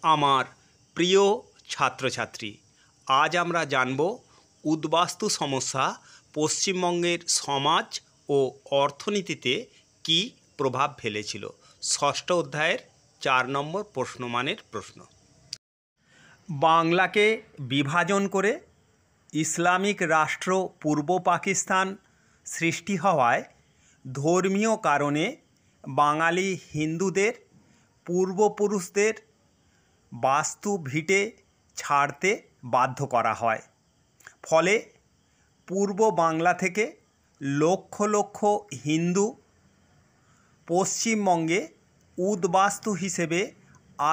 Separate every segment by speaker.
Speaker 1: আমার প্রিয় ছাত্রছাত্রী, আজ আমরা জানব উদ্বাস্তু সমস্যা পশ্চিমবঙ্গের সমাজ ও অর্থনীতিতে কী প্রভাব ফেলেছিল। ষষ্ঠ অধ্যায়ের 4 নম্বর প্রশ্নমানের প্রশ্ন। বাংলাকে বিভাজন করে ইসলামিক রাষ্ট্র পূর্ব পাকিস্তান সৃষ্টি হওয়ায় ধর্মীয় কারণে বাঙালি হিন্দুদের পূর্বপুরুষদের বাস্তু ভিটে ছাড়তে বাধ্য করা হয়। ফলে পূর্ব বাংলা থেকে লক্ষ লক্ষ হিন্দু পশ্চিমবঙ্গে উদ্বাস্তু হিসেবে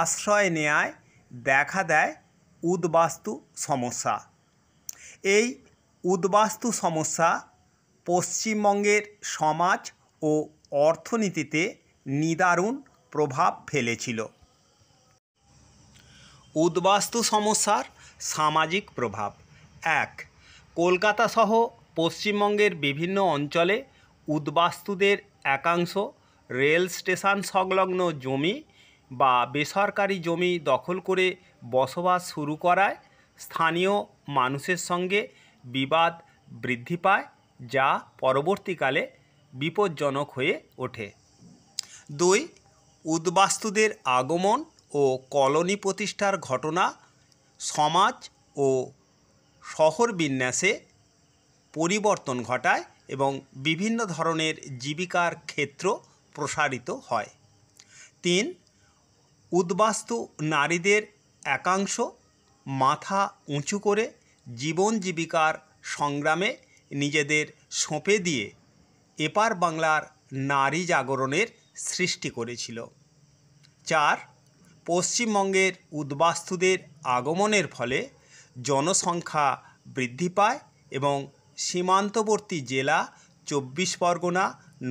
Speaker 1: আশ্রয় নেয়ায় দেখা দেয় উদ্বাস্তু সমস্যা। এই উদ্বাস্তু সমস্যা পশ্চিমবঙ্গের সমাজ ও অর্থনীতিতে নিদারুণ প্রভাব ফেলেছিল। উদ্বাস্তু সমস্যার সামাজিক প্রভাব। 1. কলকাতা সহ পশ্চিমবঙ্গের বিভিন্ন অঞ্চলে উদ্বাস্তুদের একাংশ রেল স্টেশন সংলগ্ন জমি বা বেসরকারি জমি দখল করে বসবাস শুরু করায় স্থানীয় মানুষের সঙ্গে বিবাদ বৃদ্ধি পায়, যা পরবর্তীকালে বিপজ্জনক হয়ে ওঠে। 2. উদ্বাস্তুদের আগমন ও কলোনি প্রতিষ্ঠার ঘটনা সমাজ ও শহর বিন্যাসে পরিবর্তন ঘটায় এবং বিভিন্ন ধরনের জীবিকার ক্ষেত্র প্রসারিত হয়। 3. উদ্বাস্তু নারীদের একাংশ মাথা উঁচু করে জীবন জীবিকার সংগ্রামে নিজেদের সঁপে দিয়ে এপার বাংলার নারী জাগরণের সৃষ্টি করেছিল। 4. পশ্চিমবঙ্গের উদ্বাস্তুদের আগমনের ফলে জনসংখ্যা বৃদ্ধি পায় এবং সীমান্তবর্তী জেলা 24 পরগনা,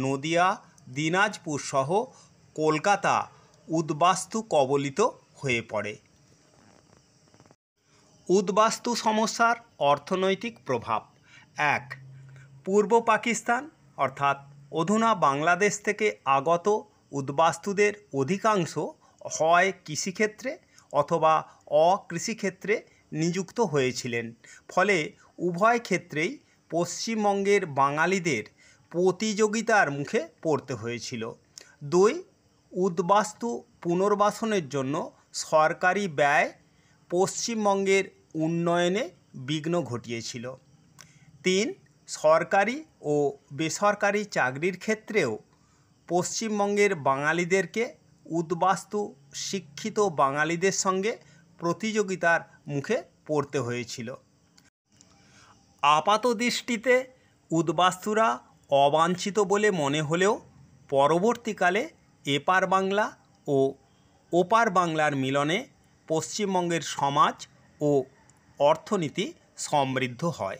Speaker 1: নদিয়া, দিনাজপুর সহ কলকাতা উদ্বাস্তু কবলিত হয়ে পড়ে। উদ্বাস্তু সমস্যার অর্থনৈতিক প্রভাব। 1. পূর্ব পাকিস্তান অর্থাৎ অধুনা বাংলাদেশ থেকে আগত উদ্বাস্তুদের অধিকাংশ হয় কৃষিক্ষেত্রে অথবা অকৃষিক্ষেত্রে নিযুক্ত হয়েছিলেন। ফলে উভয় ক্ষেত্রেই পশ্চিমবঙ্গের বাঙালিদের প্রতিযোগিতার মুখে পড়তে হয়েছিল। 2. উদ্বাস্তু পুনর্বাসনের জন্য সরকারি ব্যয় পশ্চিমবঙ্গের উন্নয়নে বিঘ্ন ঘটিয়েছিল। 3. সরকারি ও বেসরকারি চাকরির ক্ষেত্রেও পশ্চিমবঙ্গের বাঙালিদেরকে উদ্বাস্তু শিক্ষিত বাঙালিদের সঙ্গে প্রতিযোগিতার মুখে পড়তে হয়েছিল। আপাতদৃষ্টিতে উদ্বাস্তুরা অবাঞ্ছিত বলে মনে হলেও পরবর্তীকালে এপার বাংলা ও ওপার বাংলার মিলনে পশ্চিমবঙ্গের সমাজ ও অর্থনীতি সমৃদ্ধ হয়।